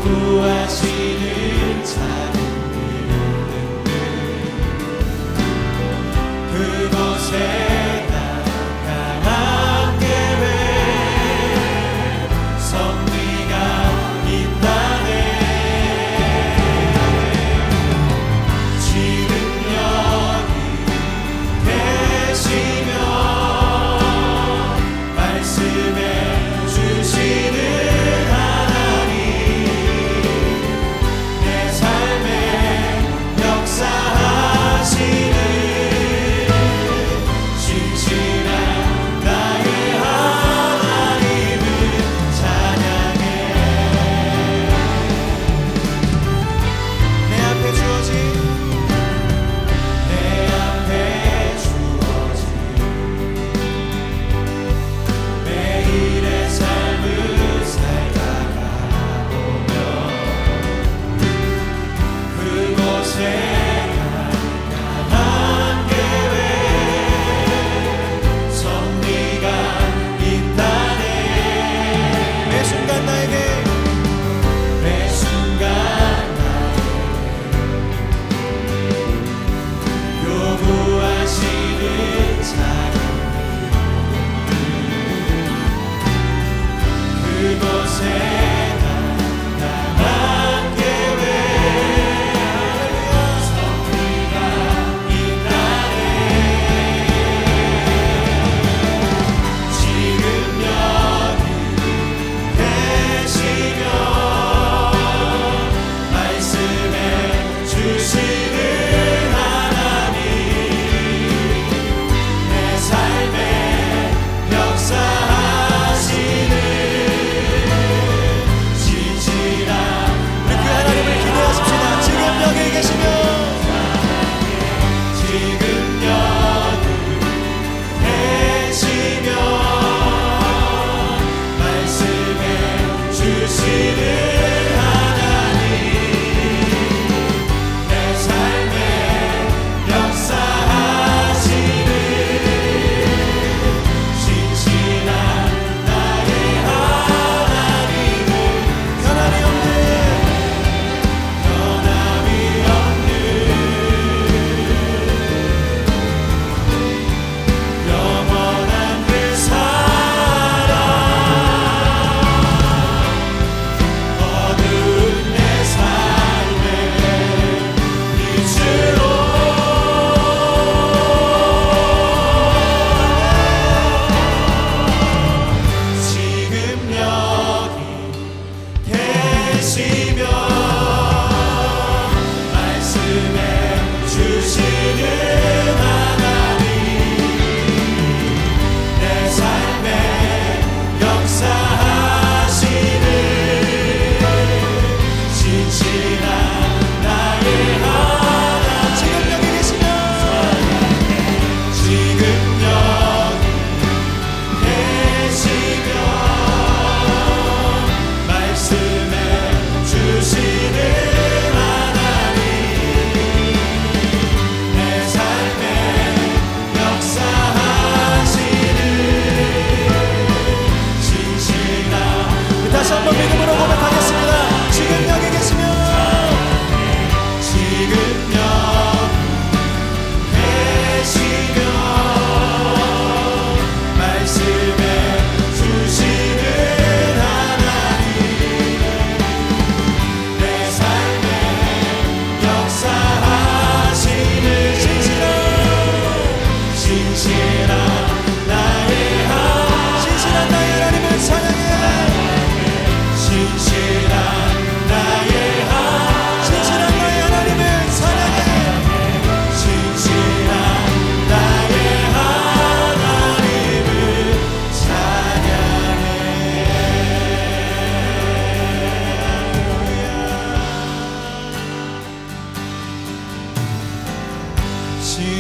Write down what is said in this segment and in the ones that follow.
요구하시는 작은 일들 그곳에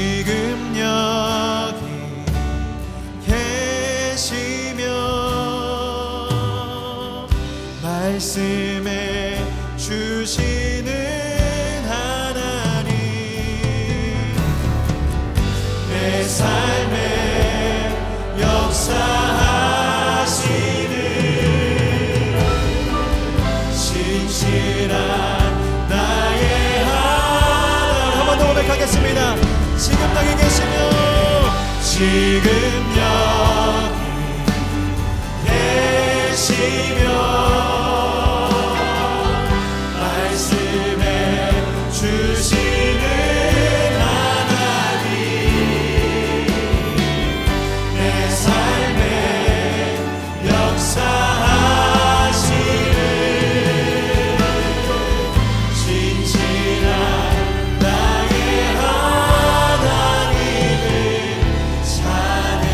지금 여기 계시며 말씀해 주시는 하나님, 내 삶에 역사하시는 신실한 나의 하나님. 한 번 더 고백하겠습니다. 지금 여기 계시며 지금 여기 계시며 말씀해 주시는 하나님, 내 삶에 역사하시는 진실한 나의 하나님을 찬양해.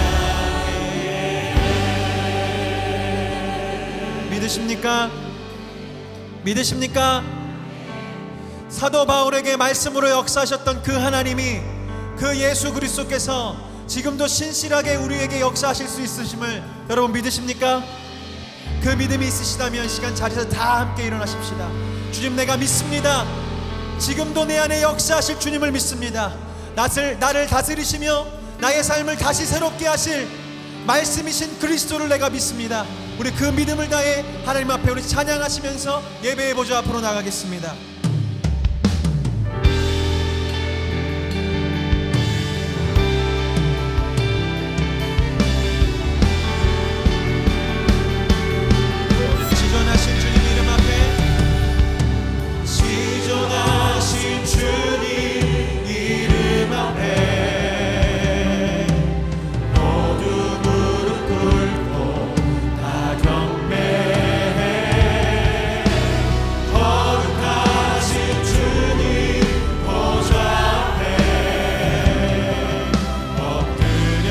믿으십니까? 믿으십니까? 사도 바울에게 말씀으로 역사하셨던 그 하나님이, 그 예수 그리스도께서 지금도 신실하게 우리에게 역사하실 수 있으심을 여러분 믿으십니까? 그 믿음이 있으시다면 시간 자리에서 다 함께 일어나십시다. 주님, 내가 믿습니다. 지금도 내 안에 역사하실 주님을 믿습니다. 나를 다스리시며 나의 삶을 다시 새롭게 하실 말씀이신 그리스도를 내가 믿습니다. 우리 그 믿음을 다해 하나님 앞에 우리 찬양하시면서 예배의 보좌 앞으로 나가겠습니다. 지존하신 주님 이름 앞에, 지존하신 주님 이름 앞에 모두 무릎 꿇고 다 경배해. 거룩하신 주님 보좌 앞에 엎드려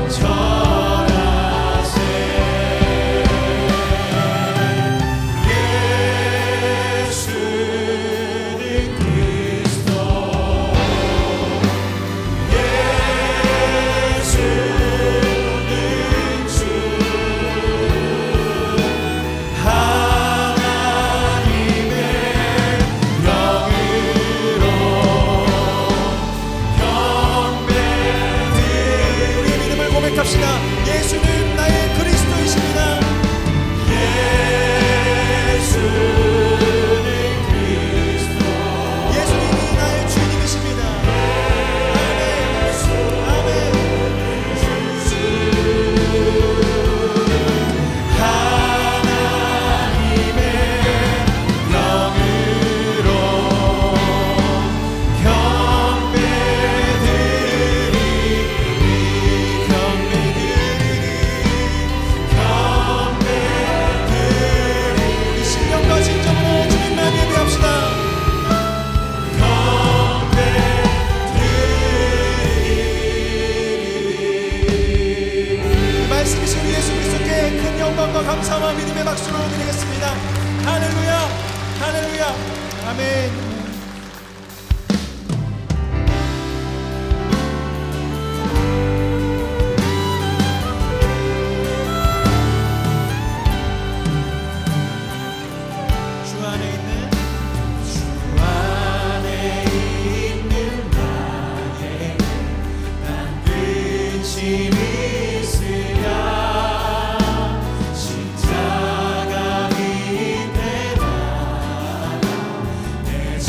절하세. 예수는 그리스도, 예수는 주, 하나님의 영으로 경배드리. 우리의 믿음을 고백합시다. 예수는 나의 그리스도이십니다. 예수는 그리스도, 예수님이 나의 주님이십니다. 아멘, 아멘. 하나님의 영으로 경배드리리, 경배드리리. 이 신령과 진정으로 주님만 예배합시다. 경배드리리. 말씀이신 우리 예수 그리스도께 큰 영광과 감사와 믿음의 박수를 드리겠습니다. 할렐루야, 할렐루야, 아멘. 주 안에 있는 나에게 난 근심이 있으랴. 십자가 밑에 나가 내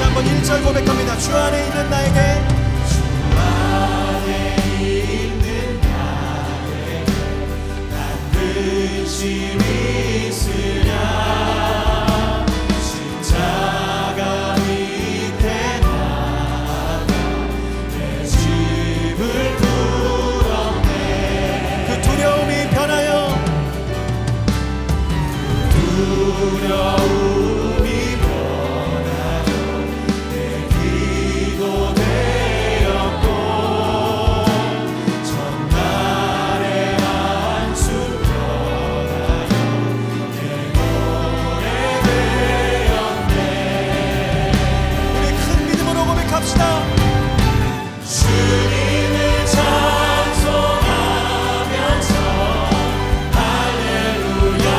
다시 한번 1절 고백합니다. 주 안에 있는 나에게, 주 안에 있는 나에게 난 근심이 있으랴. 십자가 밑에 나가 내 짐을 풀었네. 그 두려움이 변하여, 두려움이 변하여 내 기도 되었고, 전날의 한숨 변하여 내 노래 되었네. 우리 큰 믿음으로 고백합시다. 주님을 찬송하면서 할렐루야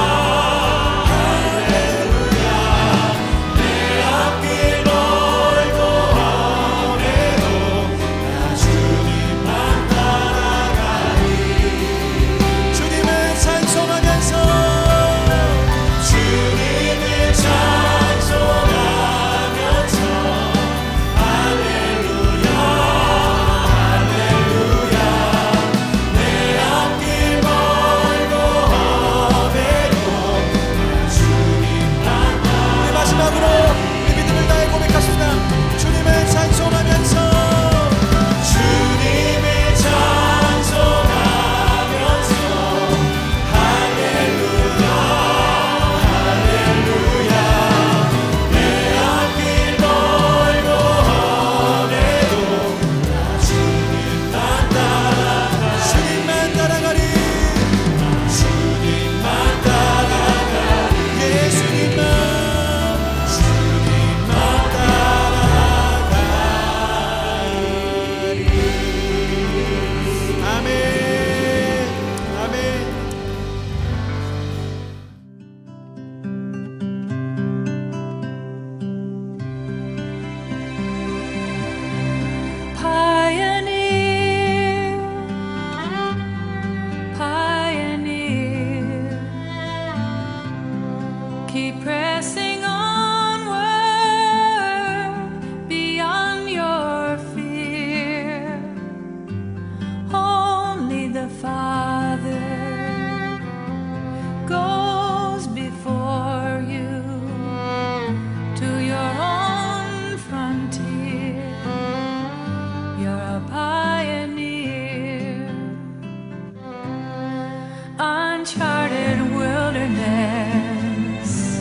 uncharted wilderness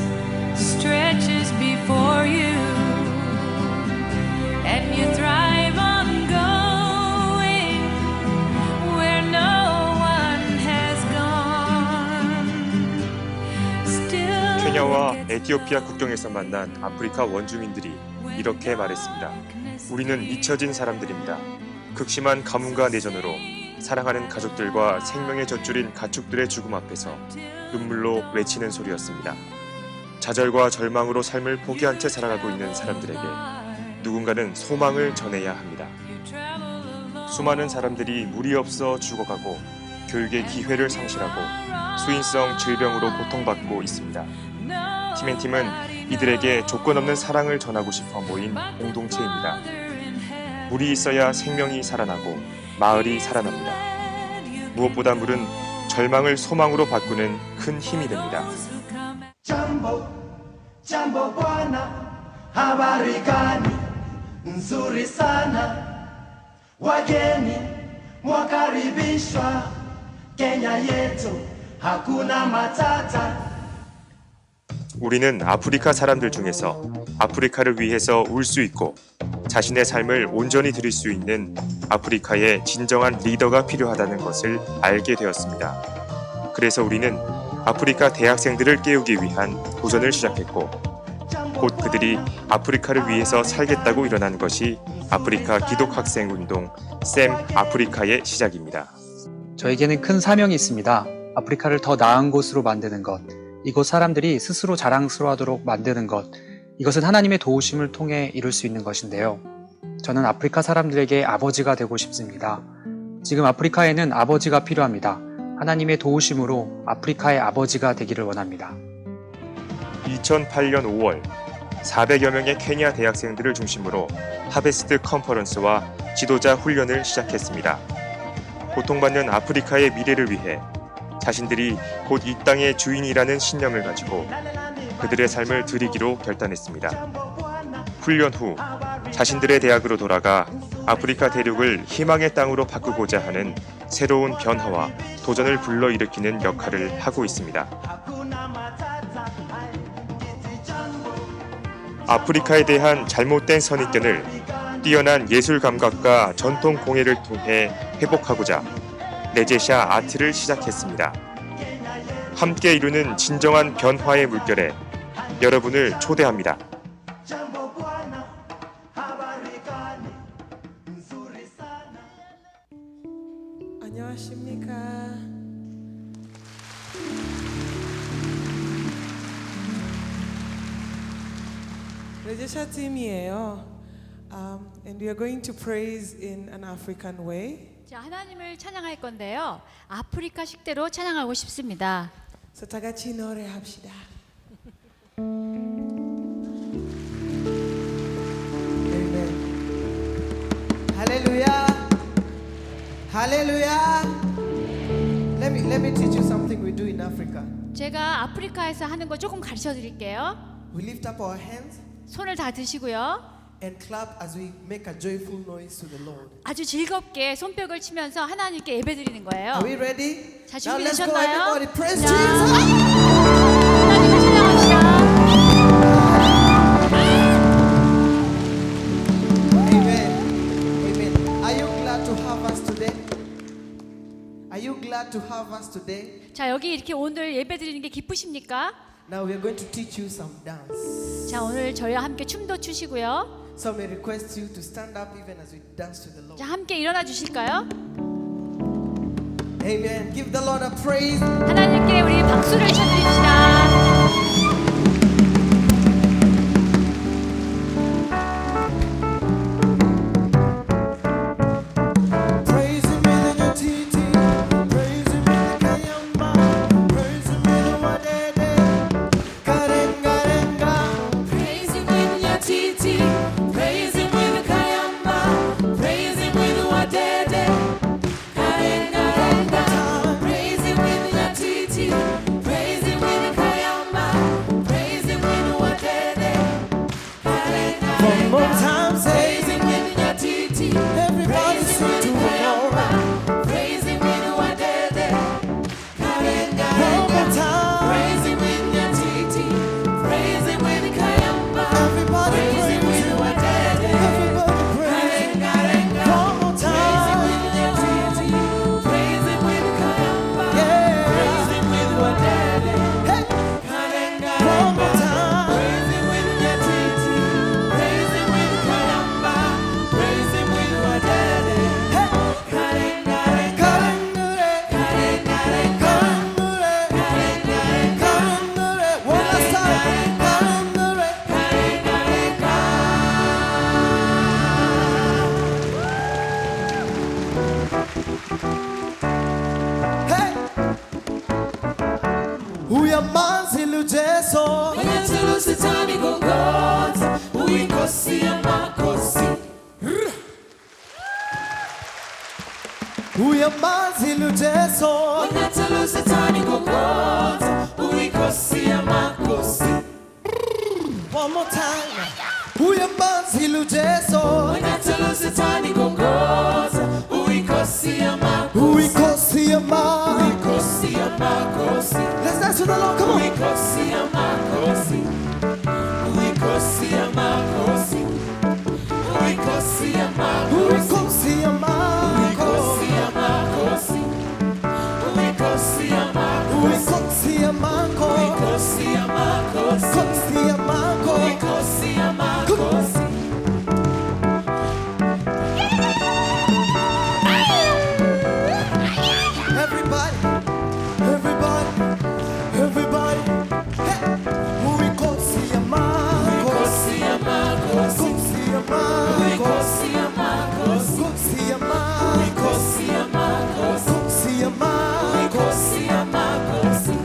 stretches before you, and you thrive on going where no one has gone. Still 케냐와 에티오피아 국경에서 만난 아프리카 원주민들이 이렇게 말했습니다. 우리는 잊혀진 사람들입니다. 극심한 가뭄과 내전으로 사랑하는 가족들과 생명의 젖줄인 가축들의 죽음 앞에서 눈물로 외치는 소리였습니다. 좌절과 절망으로 삶을 포기한 채 살아가고 있는 사람들에게 누군가는 소망을 전해야 합니다. 수많은 사람들이 물이 없어 죽어가고 교육의 기회를 상실하고 수인성 질병으로 고통받고 있습니다. 팀앤팀은 이들에게 조건 없는 사랑을 전하고 싶어 모인 공동체입니다. 물이 있어야 생명이 살아나고 마을이 살아납니다. 무엇보다 물은 절망을 소망으로 바꾸는 큰 힘이 됩니다. Jambo, jambo bwana, habari gani? Nzuri sana. Wageni mwakaribishwa Kenya yetu, hakuna matata. 우리는 아프리카 사람들 중에서 아프리카를 위해서 울 수 있고 자신의 삶을 온전히 드릴 수 있는 아프리카의 진정한 리더가 필요하다는 것을 알게 되었습니다. 그래서 우리는 아프리카 대학생들을 깨우기 위한 도전을 시작했고 곧 그들이 아프리카를 위해서 살겠다고 일어난 것이 아프리카 기독학생운동 샘 아프리카의 시작입니다. 저에게는 큰 사명이 있습니다. 아프리카를 더 나은 곳으로 만드는 것, 이곳 사람들이 스스로 자랑스러워하도록 만드는 것, 이것은 하나님의 도우심을 통해 이룰 수 있는 것인데요. 저는 아프리카 사람들에게 아버지가 되고 싶습니다. 지금 아프리카에는 아버지가 필요합니다. 하나님의 도우심으로 아프리카의 아버지가 되기를 원합니다. 2008년 5월 400여 명의 케냐 대학생들을 중심으로 하베스트 컨퍼런스와 지도자 훈련을 시작했습니다. 고통받는 아프리카의 미래를 위해 자신들이 곧 이 땅의 주인이라는 신념을 가지고 그들의 삶을 드리기로 결단했습니다. 훈련 후 자신들의 대학으로 돌아가 아프리카 대륙을 희망의 땅으로 바꾸고자 하는 새로운 변화와 도전을 불러일으키는 역할을 하고 있습니다. 아프리카에 대한 잘못된 선입견을 뛰어난 예술 감각과 전통 공예를 통해 회복하고자 네제샤 아트를 시작했습니다. 함께 이루는 진정한 변화의 물결에 여러분을 초대합니다. 안녕하십니까. 레제샤 팀이에요. And we are going to praise in an African way. 자, 하나님을 찬양할 건데요. 아프리카 식대로 찬양하고 싶습니다. So 다 같이 노래합시다. Amen. Hallelujah. Hallelujah. Let me teach you something we do in Africa. 제가 아프리카에서 하는 거 조금 가르쳐 드릴게요. We lift up our hands 손을 다 드시고요. and clap as we make a joyful noise to the Lord. 아주 즐겁게 손뼉을 치면서 하나님께 예배드리는 거예요. Are we ready? 자, Now let's go 준비되셨나요? everybody. Praise 자, Jesus. 하나님을 찬양합시다. Amen. Amen. Are you glad to have us today? Are you glad to have us today? 자, 여기 이렇게 오늘 예배드리는 게 기쁘십니까? Now we are going to teach you some dance. 자, 오늘 저희와 함께 춤도 추시고요. So may request you to stand up even as we dance to the Lord. 자, 함께 일어나 주실까요? Amen. Give the Lord a praise. 하나님께 우리 박수를 쳐드립시다. Praise Him with your TT. Praise Him with the Kayamba. Praise Him with the Wadede. Karenga renga. Praise Him with your titi, praise Him with the kayamba, praise Him with the wadede, karenga renga. Praise Him with your titi, praise Him with the kayamba, praise Him with the wadede, karenga One more renga. time, say. Praise Him with your titi, Everybody praise Him sing with to the the kayamba, Lord. praise Him with the wadede, karenga One more renga. time. Praise Him with your titi, praise Him with the kayamba. Everybody Praise Him praise with Him. the wadede. Everybody praise Him. One more Praise Him time. with your titi, praise Him with the kayamba. Yeah. Praise Him with the wadede. Hey. One more time. Praise Him with your titi, praise Him with the kayamba. Praise Him with the wadede. Hey. Karenga renga, Karengure. karenga renga, Karengure. karenga renga, Karengure. One last time. Karengure. karenga renga. Hey. Uyamanzi lujeso. Unyatselo sitani gongozi, uinkosi yamakosi. Uyamanzi lujeso. Unyatselo sitani gongozi, uinkosi yamakosi. One more time. Uyamanzi lujeso. Unyatselo sitani gongozi, uinkosi yamakosi. Uikosi yama. Uinkosi yamakosi. Let's dance to the Lord. Come on. Uinkosi yamakosi. Uinkosi yamakosi. Uinkosi yamakosi. Uikosi yama. Uinkosi yamakosi. Uinkosi yamakosi. Uikosi yama. Uinkosi yamakosi. Uikosi yama. Uinkosi yamakosi. Everybody, everybody, everybody. Hey. Uikosi yama. Uinkosi yamakosi. Uikosi yama. Uinkosi yamakosi. Uikosi yama. Uinkosi yamakosi. Uikosi yama. Uinkosi yamakosi.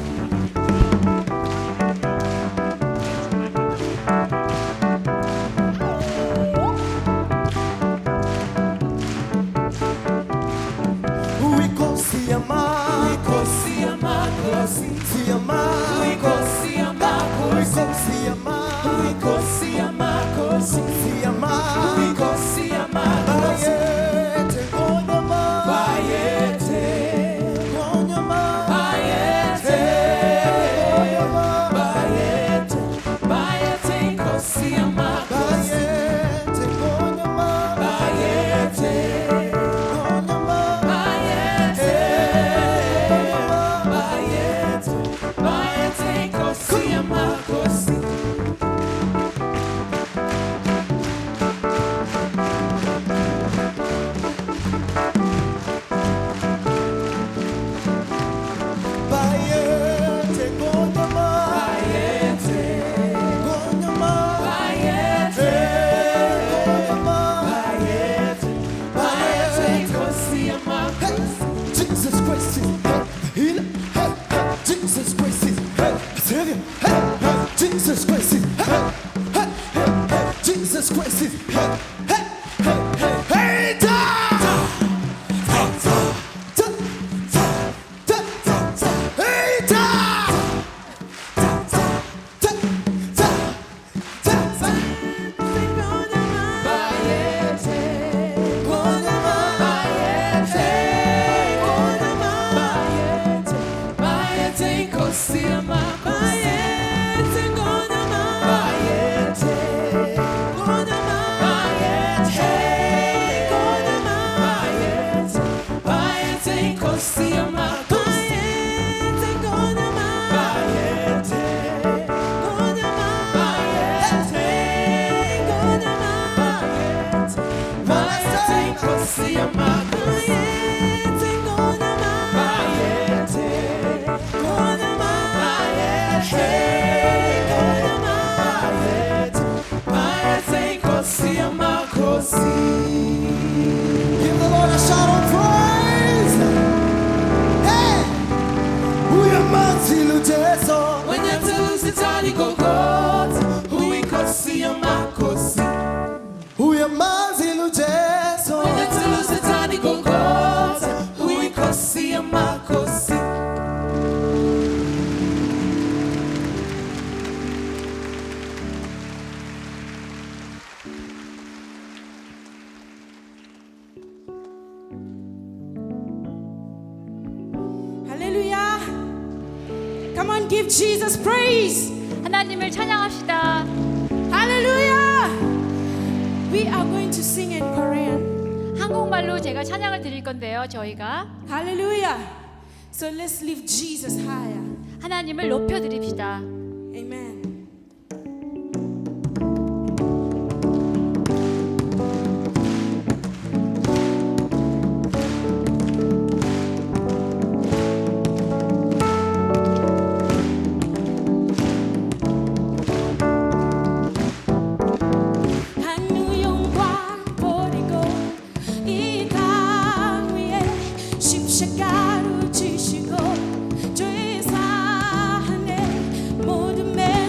Give the Lord a shout of praise. Hey, 우연만치로 돼서 우연만치로 돼서 Hallelujah. Come on, give Jesus praise. 하나님을 찬양합시다. Hallelujah. We are going to sing in Korean. 한국말로 제가 찬양을 드릴 건데요. 저희가 Hallelujah. So let's lift Jesus higher. 하나님을 높여 드립시다. Amen. 한우 영광 버리고 이 땅 위에 십자가로 지시고 죄 사하네 모든 매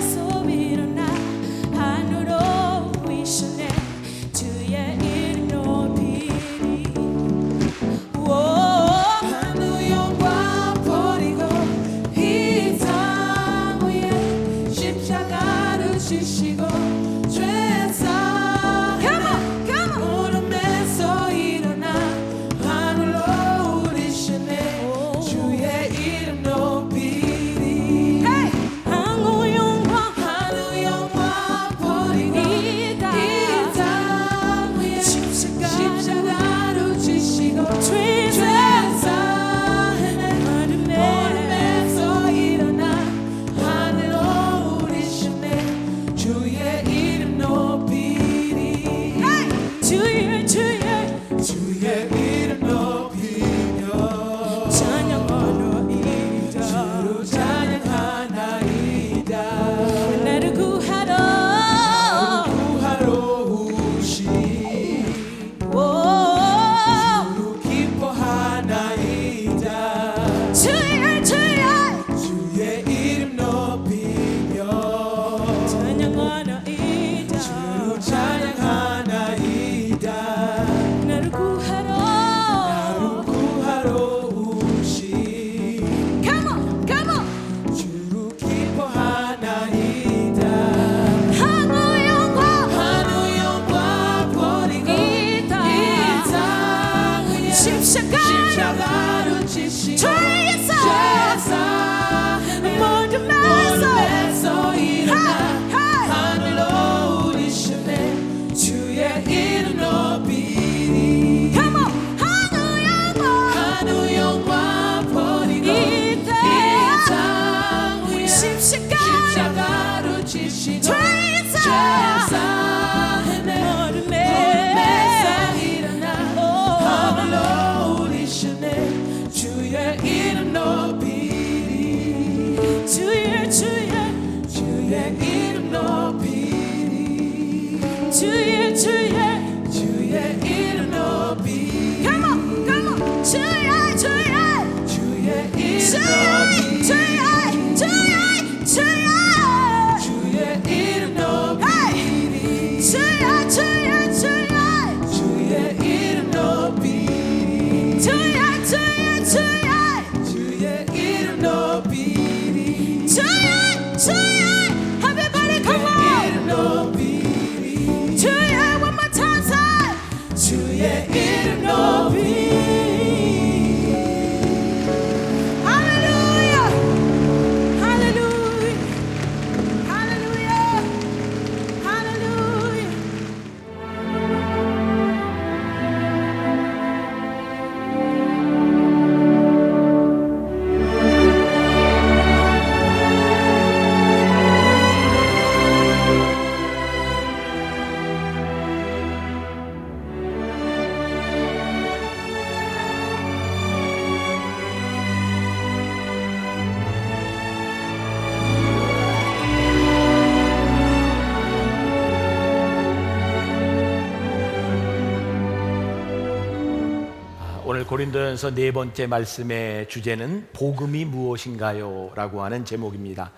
오늘 고린도전서 네 번째 말씀의 주제는 복음이 무엇인가요? 라고 하는 제목입니다.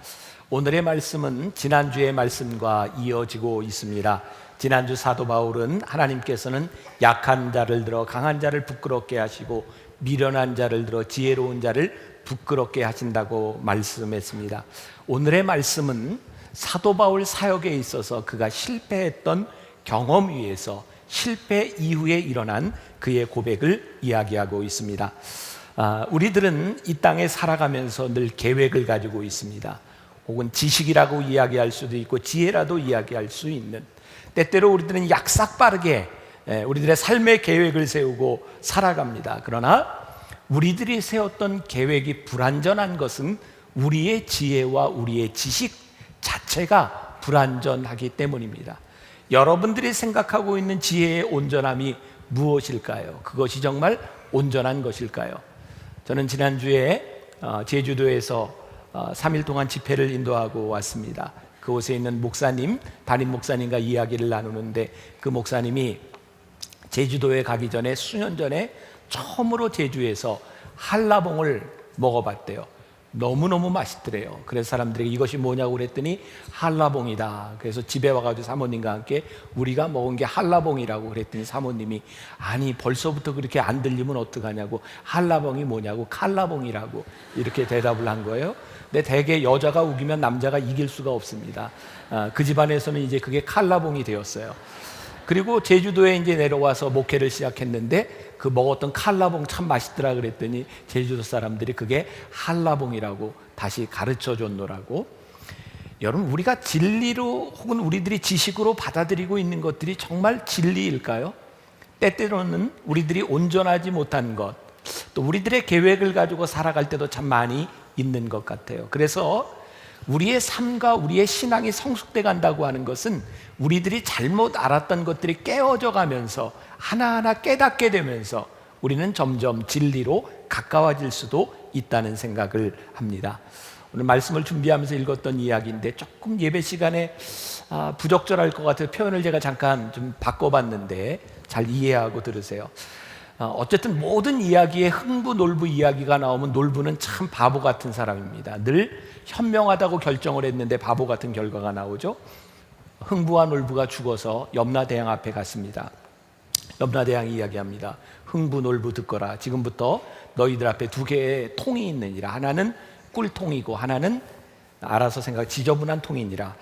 오늘의 말씀은 지난주의 말씀과 이어지고 있습니다. 지난주 사도 바울은 하나님께서는 약한 자를 들어 강한 자를 부끄럽게 하시고 미련한 자를 들어 지혜로운 자를 부끄럽게 하신다고 말씀했습니다. 오늘의 말씀은 사도 바울 사역에 있어서 그가 실패했던 경험 위에서 실패 이후에 일어난 그의 고백을 이야기하고 있습니다. 우리들은 이 땅에 살아가면서 늘 계획을 가지고 있습니다. 혹은 지식이라고 이야기할 수도 있고 지혜라도 이야기할 수 있는, 때때로 우리들은 약삭빠르게 우리들의 삶의 계획을 세우고 살아갑니다. 그러나 우리들이 세웠던 계획이 불완전한 것은 우리의 지혜와 우리의 지식 자체가 불완전하기 때문입니다. 여러분들이 생각하고 있는 지혜의 온전함이 무엇일까요? 그것이 정말 온전한 것일까요? 저는 지난주에 제주도에서 3일 동안 집회를 인도하고 왔습니다. 그곳에 있는 목사님, 담임 목사님과 이야기를 나누는데 그 목사님이 제주도에 가기 전에 수년 전에 처음으로 제주에서 한라봉을 먹어봤대요. 너무너무 맛있더래요. 그래서 사람들에게 이것이 뭐냐고 그랬더니 한라봉이다. 그래서 집에 와가지고 사모님과 함께 우리가 먹은 게 한라봉이라고 그랬더니 사모님이 아니 벌써부터 그렇게 안 들리면 어떡하냐고, 한라봉이 뭐냐고, 칼라봉이라고 이렇게 대답을 한 거예요. 근데 대개 여자가 우기면 남자가 이길 수가 없습니다. 그 집안에서는 이제 그게 칼라봉이 되었어요. 그리고 제주도에 이제 내려와서 목회를 시작했는데 그 먹었던 칼라봉 참 맛있더라 그랬더니 제주도 사람들이 그게 한라봉이라고 다시 가르쳐 줬노라고. 여러분, 우리가 진리로 혹은 우리들이 지식으로 받아들이고 있는 것들이 정말 진리일까요? 때때로는 우리들이 온전하지 못한 것, 또 우리들의 계획을 가지고 살아갈 때도 참 많이 있는 것 같아요. 그래서 우리의 삶과 우리의 신앙이 성숙돼 간다고 하는 것은 우리들이 잘못 알았던 것들이 깨어져 가면서 하나하나 깨닫게 되면서 우리는 점점 진리로 가까워질 수도 있다는 생각을 합니다. 오늘 말씀을 준비하면서 읽었던 이야기인데 조금 예배 시간에 부적절할 것 같아서 표현을 제가 잠깐 좀 바꿔봤는데 잘 이해하고 들으세요. 어쨌든 모든 이야기에 흥부, 놀부 이야기가 나오면 놀부는 참 바보 같은 사람입니다. 늘 현명하다고 결정을 했는데 바보 같은 결과가 나오죠. 흥부와 놀부가 죽어서 염라대왕 앞에 갔습니다. 염라대왕이 이야기합니다. 흥부, 놀부 듣거라. 지금부터 너희들 앞에 두 개의 통이 있느니라. 하나는 꿀통이고 하나는 알아서 지저분한 통이니라.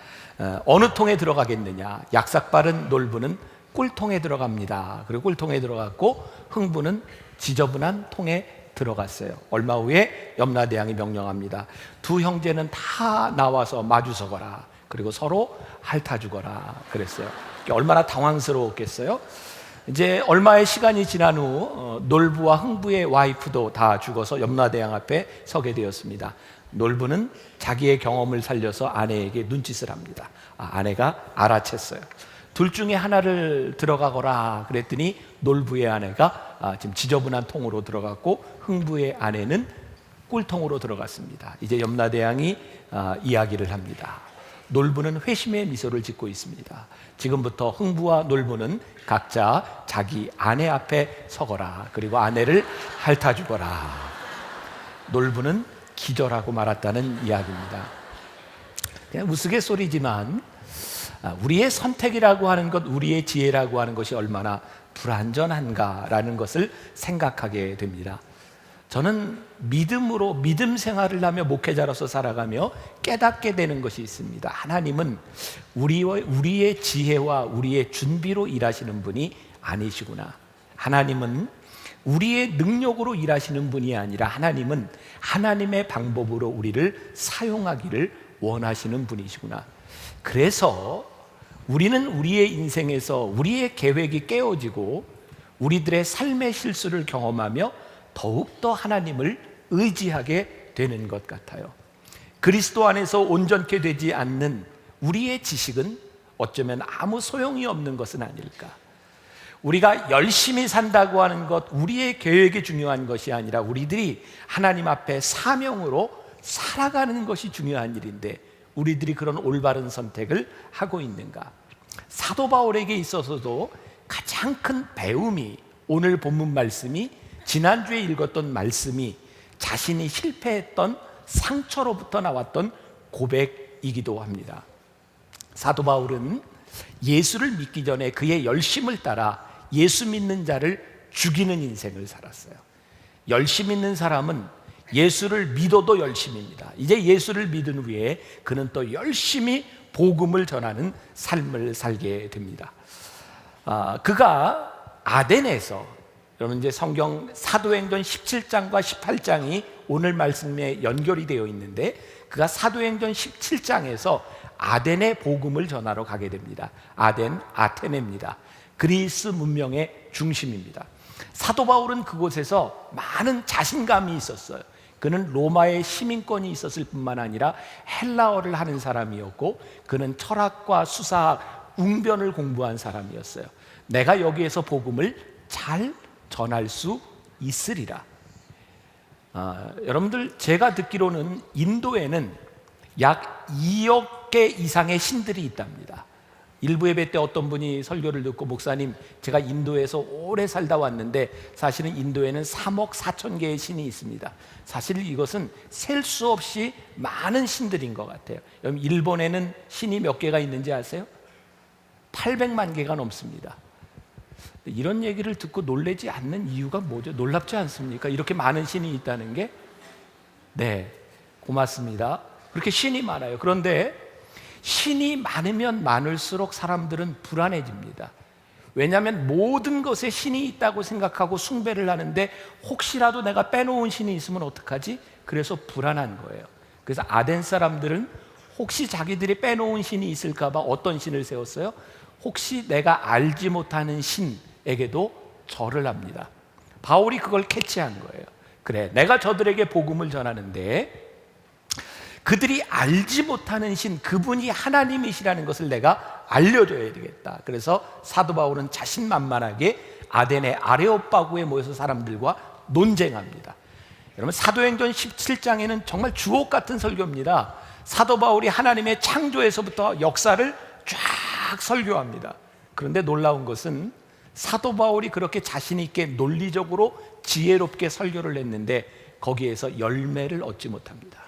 어느 통에 들어가겠느냐. 약삭빠른 놀부는 꿀통에 들어갑니다. 그리고 꿀통에 들어갔고 흥부는 지저분한 통에 들어갔어요. 얼마 후에 염라대왕이 명령합니다. 두 형제는 다 나와서 마주 서거라. 그리고 서로 핥아 주거라 그랬어요. 얼마나 당황스러웠겠어요. 이제 얼마의 시간이 지난 후 놀부와 흥부의 와이프도 다 죽어서 염라대왕 앞에 서게 되었습니다. 놀부는 자기의 경험을 살려서 아내에게 눈짓을 합니다. 아내가 알아챘어요. 둘 중에 하나를 들어가거라 그랬더니 놀부의 아내가 지금 지저분한 통으로 들어갔고 흥부의 아내는 꿀통으로 들어갔습니다. 이제 염라대왕이 이야기를 합니다. 놀부는 회심의 미소를 짓고 있습니다. 지금부터 흥부와 놀부는 각자 자기 아내 앞에 서거라. 그리고 아내를 핥아주거라. 놀부는 기절하고 말았다는 이야기입니다. 그냥 우스갯소리지만 우리의 선택이라고 하는 것, 우리의 지혜라고 하는 것이 얼마나 불완전한가라는 것을 생각하게 됩니다. 저는 믿음으로 믿음 생활을 하며 목회자로서 살아가며 깨닫게 되는 것이 있습니다. 하나님은 우리의 지혜와 우리의 준비로 일하시는 분이 아니시구나. 하나님은 우리의 능력으로 일하시는 분이 아니라 하나님은 하나님의 방법으로 우리를 사용하기를 원하시는 분이시구나. 그래서 우리는 우리의 인생에서 우리의 계획이 깨어지고 우리들의 삶의 실수를 경험하며 더욱더 하나님을 의지하게 되는 것 같아요. 그리스도 안에서 온전케 되지 않는 우리의 지식은 어쩌면 아무 소용이 없는 것은 아닐까. 우리가 열심히 산다고 하는 것, 우리의 계획이 중요한 것이 아니라 우리들이 하나님 앞에 사명으로 살아가는 것이 중요한 일인데 우리들이 그런 올바른 선택을 하고 있는가? 사도 바울에게 있어서도 가장 큰 배움이 오늘 본문 말씀이 지난주에 읽었던 말씀이 자신이 실패했던 상처로부터 나왔던 고백이기도 합니다. 사도 바울은 예수를 믿기 전에 그의 열심을 따라 예수 믿는 자를 죽이는 인생을 살았어요. 열심 있는 사람은 예수를 믿어도 열심입니다. 이제 예수를 믿은 후에 그는 또 열심히 복음을 전하는 삶을 살게 됩니다. 그가 아덴에서, 여러분 이제 성경 사도행전 17장과 18장이 오늘 말씀에 연결이 되어 있는데, 그가 사도행전 17장에서 아덴의 복음을 전하러 가게 됩니다. 아덴, 아테네입니다. 그리스 문명의 중심입니다. 사도 바울은 그곳에서 많은 자신감이 있었어요. 그는 로마의 시민권이 있었을 뿐만 아니라 헬라어를 하는 사람이었고, 그는 철학과 수사학, 웅변을 공부한 사람이었어요. 내가 여기에서 복음을 잘 전할 수 있으리라. 여러분들, 제가 듣기로는 인도에는 약 2억 개 이상의 신들이 있답니다. 일부 예배 때 어떤 분이 설교를 듣고, 목사님, 제가 인도에서 오래 살다 왔는데 사실은 인도에는 3억 4천 개의 신이 있습니다. 사실 이것은 셀 수 없이 많은 신들인 것 같아요. 여러분, 일본에는 신이 몇 개가 있는지 아세요? 800만 개가 넘습니다. 이런 얘기를 듣고 놀라지 않는 이유가 뭐죠? 놀랍지 않습니까? 이렇게 많은 신이 있다는 게. 네, 고맙습니다. 그렇게 신이 많아요. 그런데 신이 많으면 많을수록 사람들은 불안해집니다. 왜냐하면 모든 것에 신이 있다고 생각하고 숭배를 하는데, 혹시라도 내가 빼놓은 신이 있으면 어떡하지? 그래서 불안한 거예요. 그래서 아덴 사람들은 혹시 자기들이 빼놓은 신이 있을까 봐 어떤 신을 세웠어요? 혹시 내가 알지 못하는 신에게도 절을 합니다. 바울이 그걸 캐치한 거예요. 그래, 내가 저들에게 복음을 전하는데 그들이 알지 못하는 신, 그분이 하나님이시라는 것을 내가 알려줘야 되겠다. 그래서 사도 바울은 자신만만하게 아덴의 아레오파고에 모여서 사람들과 논쟁합니다. 여러분, 사도행전 17장에는 정말 주옥 같은 설교입니다. 사도 바울이 하나님의 창조에서부터 역사를 쫙 설교합니다. 그런데 놀라운 것은 사도 바울이 그렇게 자신 있게 논리적으로 지혜롭게 설교를 했는데 거기에서 열매를 얻지 못합니다.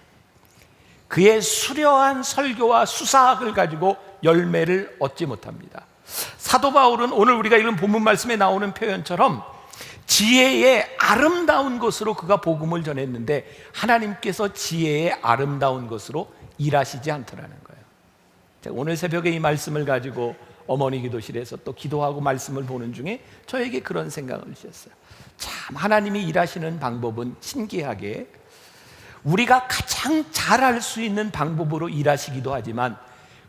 그의 수려한 설교와 수사학을 가지고 열매를 얻지 못합니다. 사도 바울은 오늘 우리가 읽은 본문 말씀에 나오는 표현처럼 지혜의 아름다운 것으로 그가 복음을 전했는데, 하나님께서 지혜의 아름다운 것으로 일하시지 않더라는 거예요. 제가 오늘 새벽에 이 말씀을 가지고 어머니 기도실에서 또 기도하고 말씀을 보는 중에 저에게 그런 생각을 주셨어요. 참, 하나님이 일하시는 방법은 신기하게 우리가 가장 잘할 수 있는 방법으로 일하시기도 하지만,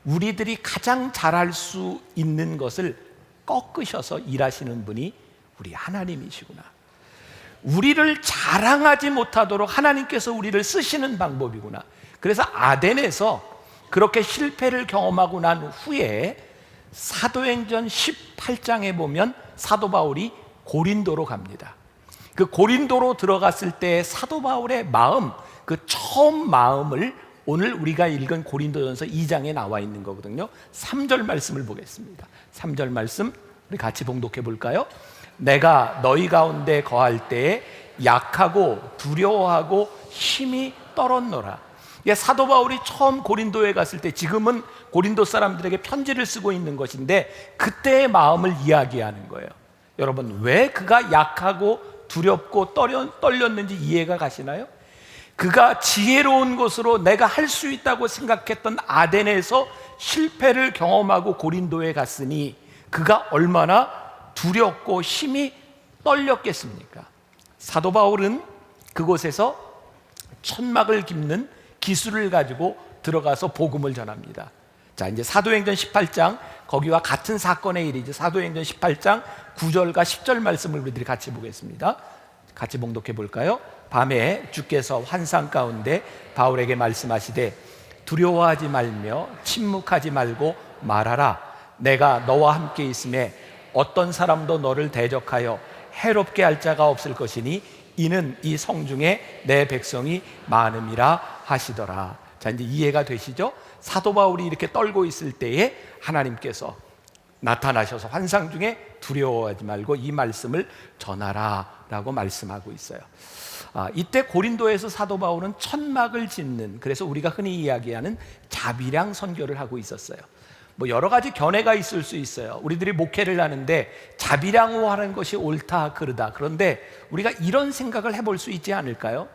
우리들이 가장 잘할 수 있는 것을 꺾으셔서 일하시는 분이 우리 하나님이시구나. 우리를 자랑하지 못하도록 하나님께서 우리를 쓰시는 방법이구나. 그래서 아덴에서 그렇게 실패를 경험하고 난 후에 사도행전 18장에 보면 사도 바울이 고린도로 갑니다. 그 고린도로 들어갔을 때 사도 바울의 마음, 그 처음 마음을 오늘 우리가 읽은 고린도전서 2장에 나와 있는 거거든요. 3절 말씀을 보겠습니다. 3절 말씀 우리 같이 봉독해 볼까요? 내가 너희 가운데 거할 때에 약하고 두려워하고 힘이 떨었노라. 사도 바울이 처음 고린도에 갔을 때, 지금은 고린도 사람들에게 편지를 쓰고 있는 것인데 그때의 마음을 이야기하는 거예요. 여러분, 왜 그가 약하고 두렵고 떨렸는지 이해가 가시나요? 그가 지혜로운 것으로 내가 할 수 있다고 생각했던 아덴에서 실패를 경험하고 고린도에 갔으니 그가 얼마나 두렵고 힘이 떨렸겠습니까? 사도 바울은 그곳에서 천막을 깁는 기술을 가지고 들어가서 복음을 전합니다. 자, 이제 사도행전 18장, 거기와 같은 사건의 일이죠. 사도행전 18장 9절과 10절 말씀을 우리들이 같이 보겠습니다. 같이 봉독해 볼까요? 밤에 주께서 환상 가운데 바울에게 말씀하시되 두려워하지 말며 침묵하지 말고 말하라. 내가 너와 함께 있음에 어떤 사람도 너를 대적하여 해롭게 할 자가 없을 것이니 이는 이 성중에 내 백성이 많음이라 하시더라. 자, 이제 이해가 되시죠? 사도 바울이 이렇게 떨고 있을 때에 하나님께서 나타나셔서 환상 중에 두려워하지 말고 이 말씀을 전하라라고 말씀하고 있어요. 이때 고린도에서 사도 바울은 천막을 짓는, 그래서 우리가 흔히 이야기하는 자비량 선교를 하고 있었어요. 뭐 여러 가지 견해가 있을 수 있어요. 우리들이 목회를 하는데 자비량으로 하는 것이 옳다 그르다. 그런데 우리가 이런 생각을 해볼 수 있지 않을까요?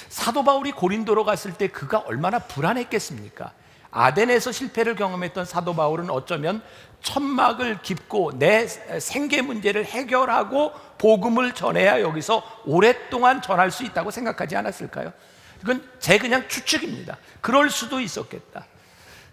사도 바울이 고린도로 갔을 때 그가 얼마나 불안했겠습니까? 아덴에서 실패를 경험했던 사도 바울은 어쩌면 천막을 깁고 내 생계 문제를 해결하고 복음을 전해야 여기서 오랫동안 전할 수 있다고 생각하지 않았을까요? 이건 제 그냥 추측입니다. 그럴 수도 있었겠다.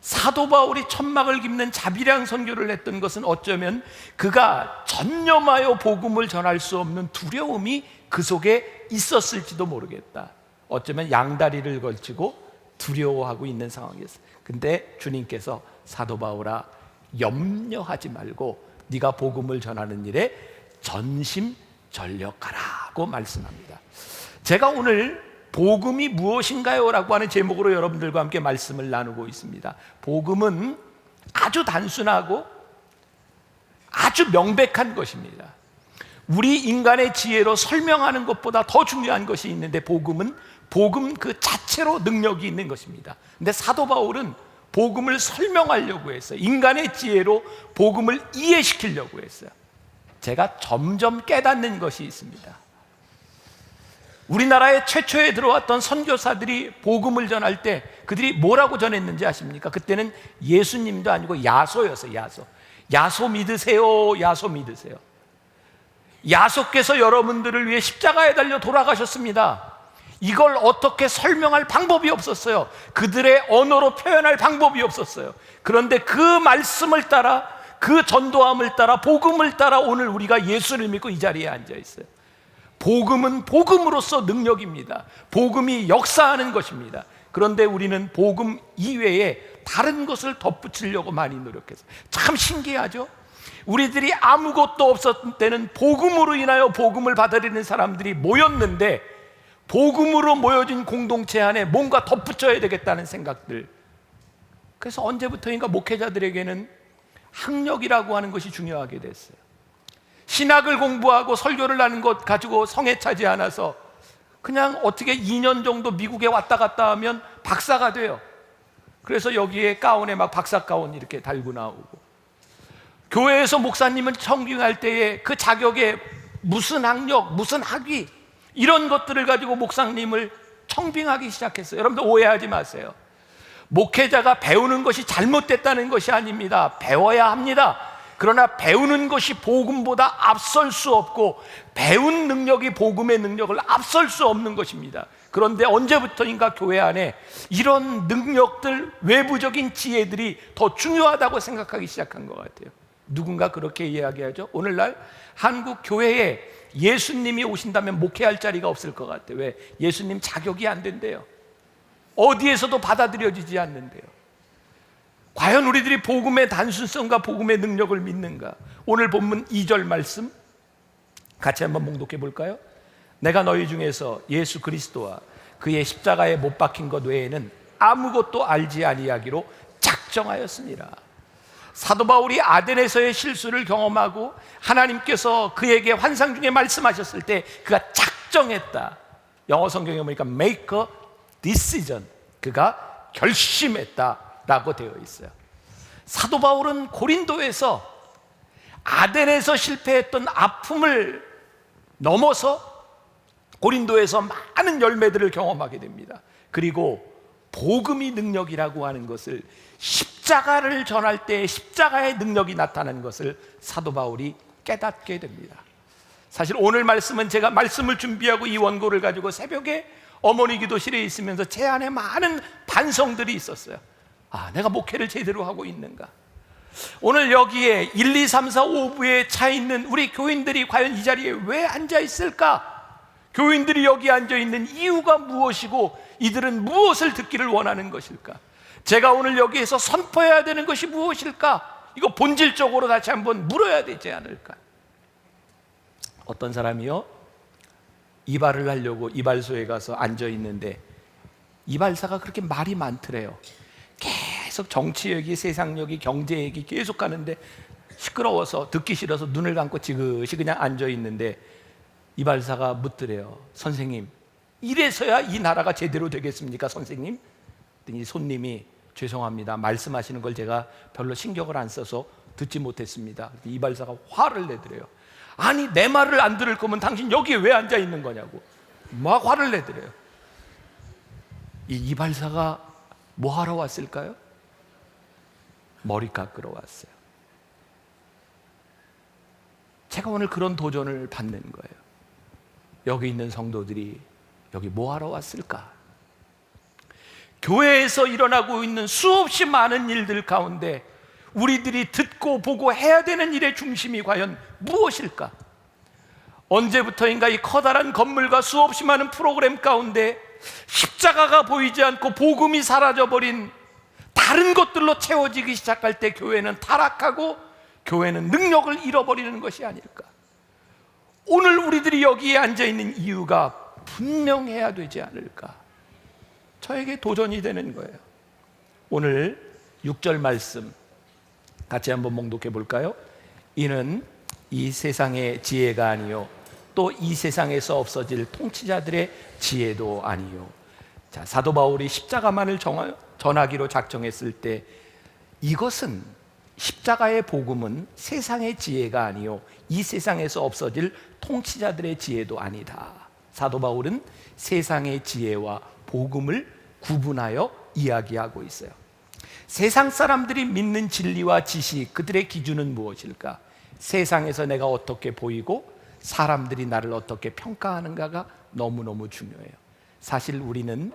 사도 바울이 천막을 깁는 자비량 선교를 했던 것은 어쩌면 그가 전념하여 복음을 전할 수 없는 두려움이 그 속에 있었을지도 모르겠다. 어쩌면 양다리를 걸치고 두려워하고 있는 상황이었어요. 근데 주님께서 사도 바울아, 염려하지 말고 네가 복음을 전하는 일에 전심전력하라고 말씀합니다. 제가 오늘 복음이 무엇인가요? 라고 하는 제목으로 여러분들과 함께 말씀을 나누고 있습니다. 복음은 아주 단순하고 아주 명백한 것입니다. 우리 인간의 지혜로 설명하는 것보다 더 중요한 것이 있는데 복음은 복음 그 자체로 능력이 있는 것입니다. 근데 사도 바울은 복음을 설명하려고 했어요. 인간의 지혜로 복음을 이해시키려고 했어요. 제가 점점 깨닫는 것이 있습니다. 우리나라에 최초에 들어왔던 선교사들이 복음을 전할 때 그들이 뭐라고 전했는지 아십니까? 그때는 예수님도 아니고 야소였어요. 야소 믿으세요. 야소 믿으세요. 야소께서 여러분들을 위해 십자가에 달려 돌아가셨습니다. 이걸 어떻게 설명할 방법이 없었어요. 그들의 언어로 표현할 방법이 없었어요. 그런데 그 말씀을 따라, 그 전도함을 따라, 복음을 따라 오늘 우리가 예수를 믿고 이 자리에 앉아 있어요. 복음은 복음으로서 능력입니다. 복음이 역사하는 것입니다. 그런데 우리는 복음 이외에 다른 것을 덧붙이려고 많이 노력했어요. 참 신기하죠? 우리들이 아무것도 없었을 때는 복음으로 인하여 복음을 받아들이는 사람들이 모였는데 복음으로 모여진 공동체 안에 뭔가 덧붙여야 되겠다는 생각들. 그래서 언제부터인가 목회자들에게는 학력이라고 하는 것이 중요하게 됐어요. 신학을 공부하고 설교를 하는 것 가지고 성에 차지 않아서 그냥 어떻게 2년 정도 미국에 왔다 갔다 하면 박사가 돼요. 그래서 여기에 가운에 막 박사 가운 이렇게 달고 나오고, 교회에서 목사님은 청빙할 때에 그 자격에 무슨 학력, 무슨 학위 이런 것들을 가지고 목사님을 청빙하기 시작했어요. 여러분들 오해하지 마세요. 목회자가 배우는 것이 잘못됐다는 것이 아닙니다. 배워야 합니다. 그러나 배우는 것이 복음보다 앞설 수 없고 배운 능력이 복음의 능력을 앞설 수 없는 것입니다. 그런데 언제부터인가 교회 안에 이런 능력들, 외부적인 지혜들이 더 중요하다고 생각하기 시작한 것 같아요. 누군가 그렇게 이야기하죠. 오늘날 한국 교회에 예수님이 오신다면 목회할 자리가 없을 것 같아요. 왜? 예수님 자격이 안 된대요. 어디에서도 받아들여지지 않는데요. 과연 우리들이 복음의 단순성과 복음의 능력을 믿는가? 오늘 본문 2절 말씀 같이 한번 봉독해 볼까요? 내가 너희 중에서 예수 그리스도와 그의 십자가에 못 박힌 것 외에는 아무것도 알지 아니하기로 작정하였습니다. 사도 바울이 아덴에서의 실수를 경험하고 하나님께서 그에게 환상 중에 말씀하셨을 때 그가 작정했다. 영어 성경에 보니까 make a decision, 그가 결심했다라고 되어 있어요. 사도 바울은 고린도에서 아덴에서 실패했던 아픔을 넘어서 고린도에서 많은 열매들을 경험하게 됩니다. 그리고 복음이 능력이라고 하는 것을, 십자가를 전할 때 십자가의 능력이 나타나는 것을 사도 바울이 깨닫게 됩니다. 사실 오늘 말씀은 제가 말씀을 준비하고 이 원고를 가지고 새벽에 어머니 기도실에 있으면서 제 안에 많은 반성들이 있었어요. 내가 목회를 제대로 하고 있는가? 오늘 여기에 1, 2, 3, 4, 5부에 차 있는 우리 교인들이 과연 이 자리에 왜 앉아 있을까? 교인들이 여기 앉아 있는 이유가 무엇이고 이들은 무엇을 듣기를 원하는 것일까? 제가 오늘 여기에서 선포해야 되는 것이 무엇일까? 이거 본질적으로 다시 한번 물어야 되지 않을까? 어떤 사람이요, 이발을 하려고 이발소에 가서 앉아 있는데 이발사가 그렇게 말이 많더래요. 계속 정치 얘기, 세상 얘기, 경제 얘기 계속 가는데 시끄러워서 듣기 싫어서 눈을 감고 지그시 그냥 앉아 있는데 이발사가 묻더래요. 선생님, 이래서야 이 나라가 제대로 되겠습니까, 선생님? 그랬더니 손님이 죄송합니다. 말씀하시는 걸 제가 별로 신경을 안 써서 듣지 못했습니다. 이발사가 화를 내더래요. 아니, 내 말을 안 들을 거면 당신 여기에 왜 앉아 있는 거냐고 막 화를 내더래요. 이 이발사가 뭐 하러 왔을까요? 머리 깎으러 왔어요. 제가 오늘 그런 도전을 받는 거예요. 여기 있는 성도들이 여기 뭐 하러 왔을까? 교회에서 일어나고 있는 수없이 많은 일들 가운데 우리들이 듣고 보고 해야 되는 일의 중심이 과연 무엇일까? 언제부터인가 이 커다란 건물과 수없이 많은 프로그램 가운데 십자가가 보이지 않고 복음이 사라져버린 다른 것들로 채워지기 시작할 때 교회는 타락하고 교회는 능력을 잃어버리는 것이 아닐까? 오늘 우리들이 여기에 앉아있는 이유가 분명해야 되지 않을까? 저에게 도전이 되는 거예요. 오늘 6절 말씀 같이 한번 봉독해 볼까요? 이는 이 세상의 지혜가 아니요 또 이 세상에서 없어질 통치자들의 지혜도 아니요. 자, 사도 바울이 십자가만을 전하기로 작정했을 때 이것은 십자가의 복음은 세상의 지혜가 아니요 이 세상에서 없어질 통치자들의 지혜도 아니다. 사도 바울은 세상의 지혜와 복음을 구분하여 이야기하고 있어요. 세상 사람들이 믿는 진리와 지식, 그들의 기준은 무엇일까? 세상에서 내가 어떻게 보이고 사람들이 나를 어떻게 평가하는가가 너무너무 중요해요. 사실 우리는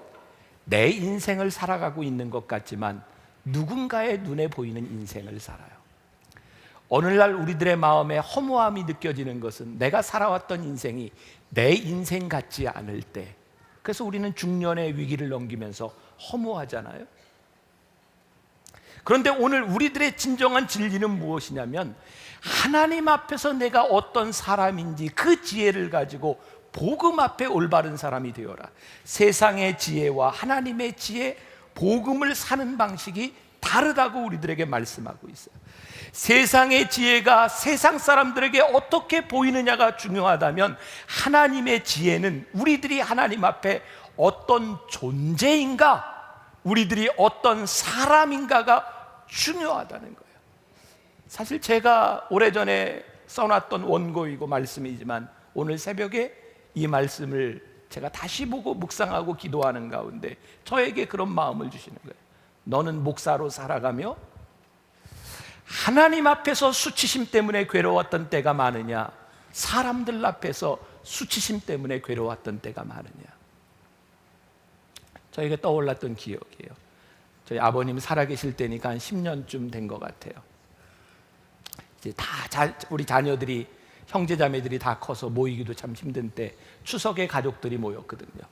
내 인생을 살아가고 있는 것 같지만 누군가의 눈에 보이는 인생을 살아요. 오늘날 우리들의 마음에 허무함이 느껴지는 것은 내가 살아왔던 인생이 내 인생 같지 않을 때, 그래서 우리는 중년의 위기를 넘기면서 허무하잖아요. 그런데 오늘 우리들의 진정한 진리는 무엇이냐면 하나님 앞에서 내가 어떤 사람인지 그 지혜를 가지고 복음 앞에 올바른 사람이 되어라. 세상의 지혜와 하나님의 지혜, 복음을 사는 방식이 다르다고 우리들에게 말씀하고 있어요. 세상의 지혜가 세상 사람들에게 어떻게 보이느냐가 중요하다면 하나님의 지혜는 우리들이 하나님 앞에 어떤 존재인가, 우리들이 어떤 사람인가가 중요하다는 거예요. 사실 제가 오래전에 써놨던 원고이고 말씀이지만 오늘 새벽에 이 말씀을 제가 다시 보고 묵상하고 기도하는 가운데 저에게 그런 마음을 주시는 거예요. 너는 목사로 살아가며 하나님 앞에서 수치심 때문에 괴로웠던 때가 많으냐, 사람들 앞에서 수치심 때문에 괴로웠던 때가 많으냐. 저에게 떠올랐던 기억이에요. 저희 아버님 살아계실 때니까 한 10년쯤 된 것 같아요. 이제 우리 자녀들이, 형제자매들이 다 커서 모이기도 참 힘든 때 추석에 가족들이 모였거든요.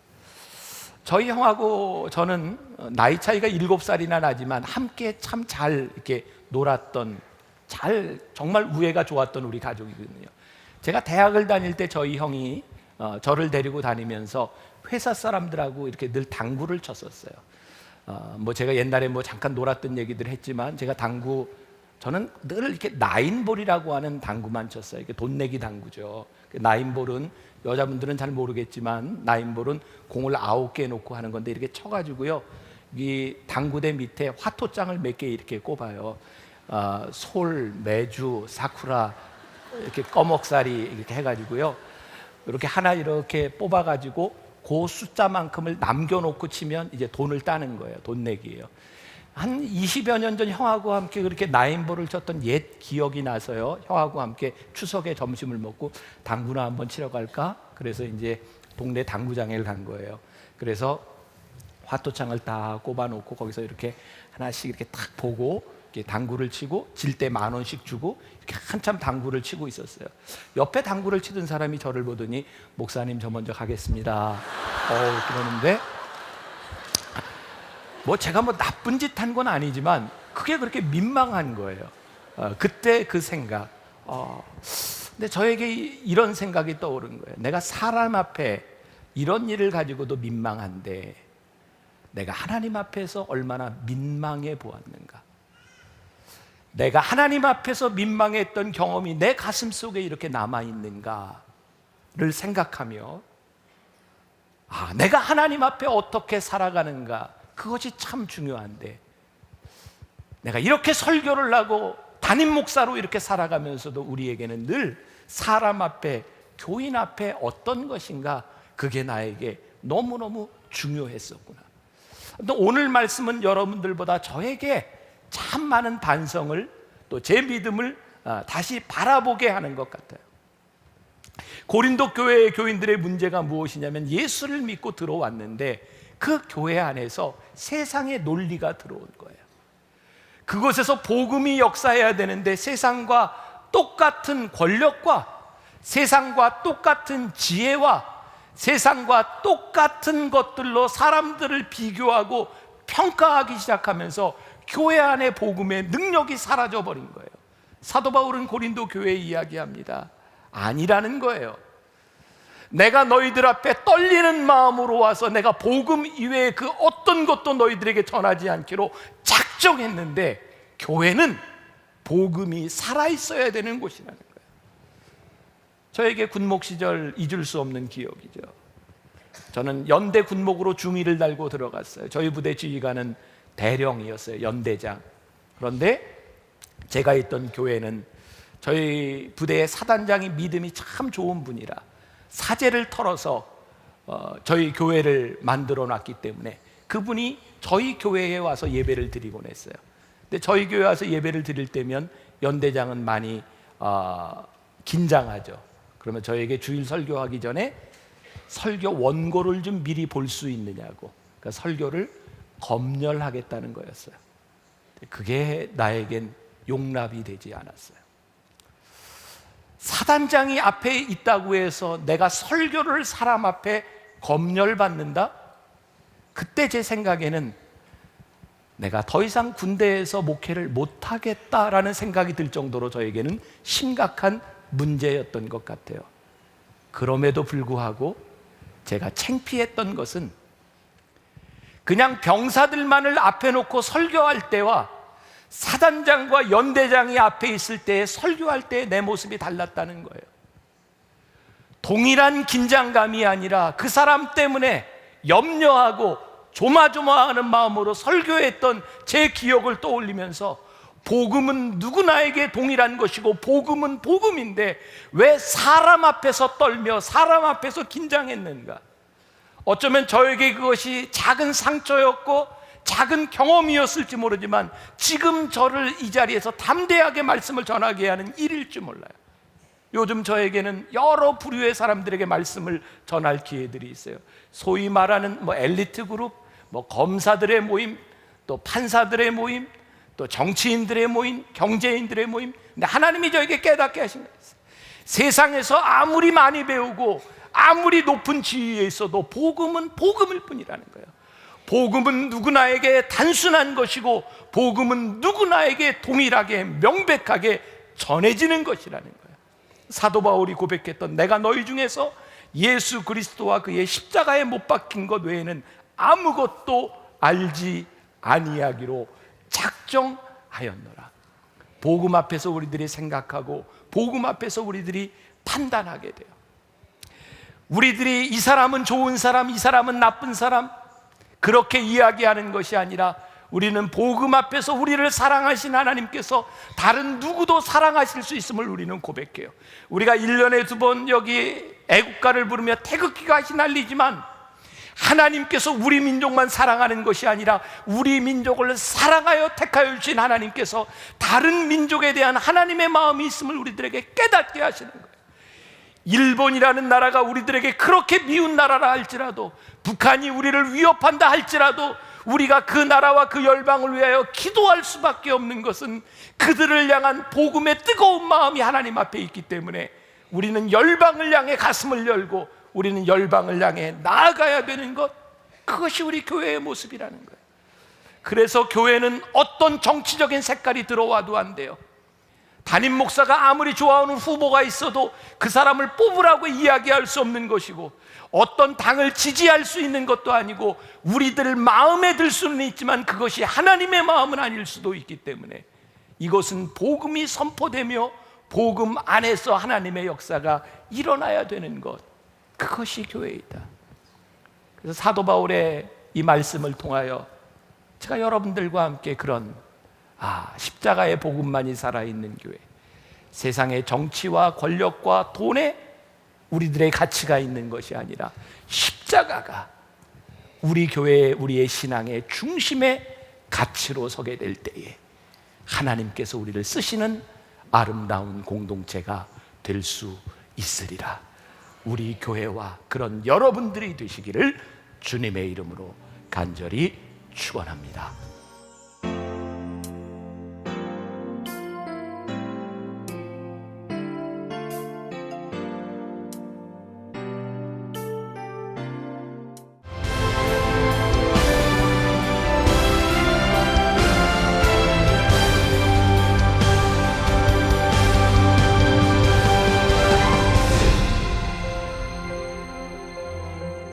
저희 형하고 저는 나이 차이가 7살이나 나지만 함께 참 잘 이렇게 놀았던, 정말 우애가 좋았던 우리 가족이거든요. 제가 대학을 다닐 때 저희 형이 저를 데리고 다니면서 회사 사람들하고 이렇게 늘 당구를 쳤었어요. 제가 옛날에 잠깐 놀았던 얘기들 했지만 제가 저는 늘 이렇게 나인볼이라고 하는 당구만 쳤어요. 이게 돈 내기 당구죠. 나인볼은 여자분들은 잘 모르겠지만 나인볼은 공을 9개 놓고 하는 건데 이렇게 쳐가지고요. 이 당구대 밑에 화토장을 몇 개 이렇게 꼽아요. 솔, 매주, 사쿠라, 이렇게 꺼먹살이 이렇게 해가지고요. 이렇게 하나 이렇게 뽑아가지고 그 숫자만큼을 남겨놓고 치면 이제 돈을 따는 거예요. 돈 내기예요. 한 20여 년 전 형하고 함께 그렇게 나인볼을 쳤던 옛 기억이 나서요. 형하고 함께 추석에 점심을 먹고 당구나 한번 치러 갈까? 그래서 이제 동네 당구장에 간 거예요. 그래서 화토창을 딱 꼽아놓고 거기서 이렇게 하나씩 이렇게 딱 보고 이렇게 당구를 치고 질 때 10,000원씩 주고 이렇게 한참 당구를 치고 있었어요. 옆에 당구를 치던 사람이 저를 보더니 목사님 저 먼저 가겠습니다. 그러는데 제가 나쁜 짓 한 건 아니지만 그게 그렇게 민망한 거예요. 그때 그 생각. 근데 저에게 이런 생각이 떠오른 거예요. 내가 사람 앞에 이런 일을 가지고도 민망한데 내가 하나님 앞에서 얼마나 민망해 보았는가. 내가 하나님 앞에서 민망했던 경험이 내 가슴 속에 이렇게 남아있는가를 생각하며 내가 하나님 앞에 어떻게 살아가는가, 그것이 참 중요한데 내가 이렇게 설교를 하고 담임 목사로 이렇게 살아가면서도 우리에게는 늘 사람 앞에, 교인 앞에 어떤 것인가, 그게 나에게 너무너무 중요했었구나. 또 오늘 말씀은 여러분들보다 저에게 참 많은 반성을, 또 제 믿음을 다시 바라보게 하는 것 같아요. 고린도 교회의 교인들의 문제가 무엇이냐면 예수를 믿고 들어왔는데 그 교회 안에서 세상의 논리가 들어온 거예요. 그곳에서 복음이 역사해야 되는데 세상과 똑같은 권력과 세상과 똑같은 지혜와 세상과 똑같은 것들로 사람들을 비교하고 평가하기 시작하면서 교회 안에 복음의 능력이 사라져버린 거예요. 사도 바울은 고린도 교회에 이야기합니다. 아니라는 거예요. 내가 너희들 앞에 떨리는 마음으로 와서 내가 복음 이외에 그 어떤 것도 너희들에게 전하지 않기로 작정했는데 교회는 복음이 살아있어야 되는 곳이라는 거예요. 저에게 군목 시절 잊을 수 없는 기억이죠. 저는 연대 군목으로 중위를 달고 들어갔어요. 저희 부대 지휘관은 대령이었어요. 연대장. 그런데 제가 있던 교회는 저희 부대의 사단장이 믿음이 참 좋은 분이라 사제를 털어서 저희 교회를 만들어 놨기 때문에 그분이 저희 교회에 와서 예배를 드리곤 했어요. 근데 저희 교회에 와서 예배를 드릴 때면 연대장은 많이 긴장하죠. 그러면 저에게 주일 설교하기 전에 설교 원고를 좀 미리 볼 수 있느냐고, 그러니까 설교를 검열하겠다는 거였어요. 그게 나에겐 용납이 되지 않았어요. 사단장이 앞에 있다고 해서 내가 설교를 사람 앞에 검열받는다? 그때 제 생각에는 내가 더 이상 군대에서 목회를 못하겠다라는 생각이 들 정도로 저에게는 심각한 문제였던 것 같아요. 그럼에도 불구하고 제가 창피했던 것은 그냥 병사들만을 앞에 놓고 설교할 때와 사단장과 연대장이 앞에 있을 때 설교할 때 내 모습이 달랐다는 거예요. 동일한 긴장감이 아니라 그 사람 때문에 염려하고 조마조마하는 마음으로 설교했던 제 기억을 떠올리면서 복음은 누구나에게 동일한 것이고 복음은 복음인데 왜 사람 앞에서 떨며 사람 앞에서 긴장했는가? 어쩌면 저에게 그것이 작은 상처였고 작은 경험이었을지 모르지만 지금 저를 이 자리에서 담대하게 말씀을 전하게 하는 일일 줄 몰라요. 요즘 저에게는 여러 부류의 사람들에게 말씀을 전할 기회들이 있어요. 소위 말하는 엘리트 그룹, 검사들의 모임, 또 판사들의 모임, 또 정치인들의 모임, 경제인들의 모임. 근데 하나님이 저에게 깨닫게 하신 거예요. 세상에서 아무리 많이 배우고 아무리 높은 지위에 있어도 복음은 복음일 뿐이라는 거예요. 복음은 누구나에게 단순한 것이고 복음은 누구나에게 동일하게 명백하게 전해지는 것이라는 거예요. 사도 바울이 고백했던 내가 너희 중에서 예수 그리스도와 그의 십자가에 못 박힌 것 외에는 아무것도 알지 아니하기로 작정하였노라. 복음 앞에서 우리들이 생각하고 복음 앞에서 우리들이 판단하게 돼요. 우리들이 이 사람은 좋은 사람, 이 사람은 나쁜 사람 그렇게 이야기하는 것이 아니라 우리는 복음 앞에서 우리를 사랑하신 하나님께서 다른 누구도 사랑하실 수 있음을 우리는 고백해요. 우리가 1년에 2번 여기 애국가를 부르며 태극기가 휘날리지만 하나님께서 우리 민족만 사랑하는 것이 아니라 우리 민족을 사랑하여 택하여 주신 하나님께서 다른 민족에 대한 하나님의 마음이 있음을 우리들에게 깨닫게 하시는 거예요. 일본이라는 나라가 우리들에게 그렇게 미운 나라라 할지라도, 북한이 우리를 위협한다 할지라도 우리가 그 나라와 그 열방을 위하여 기도할 수밖에 없는 것은 그들을 향한 복음의 뜨거운 마음이 하나님 앞에 있기 때문에 우리는 열방을 향해 가슴을 열고 우리는 열방을 향해 나아가야 되는 것, 그것이 우리 교회의 모습이라는 거예요. 그래서 교회는 어떤 정치적인 색깔이 들어와도 안 돼요. 담임 목사가 아무리 좋아하는 후보가 있어도 그 사람을 뽑으라고 이야기할 수 없는 것이고, 어떤 당을 지지할 수 있는 것도 아니고, 우리들 마음에 들 수는 있지만 그것이 하나님의 마음은 아닐 수도 있기 때문에 이것은 복음이 선포되며 복음 안에서 하나님의 역사가 일어나야 되는 것, 그것이 교회이다. 그래서 사도 바울의 이 말씀을 통하여 제가 여러분들과 함께 그런 십자가의 복음만이 살아있는 교회, 세상의 정치와 권력과 돈에 우리들의 가치가 있는 것이 아니라 십자가가 우리 교회, 우리의 신앙의 중심의 가치로 서게 될 때에 하나님께서 우리를 쓰시는 아름다운 공동체가 될 수 있으리라. 우리 교회와 그런 여러분들이 되시기를 주님의 이름으로 간절히 축원합니다.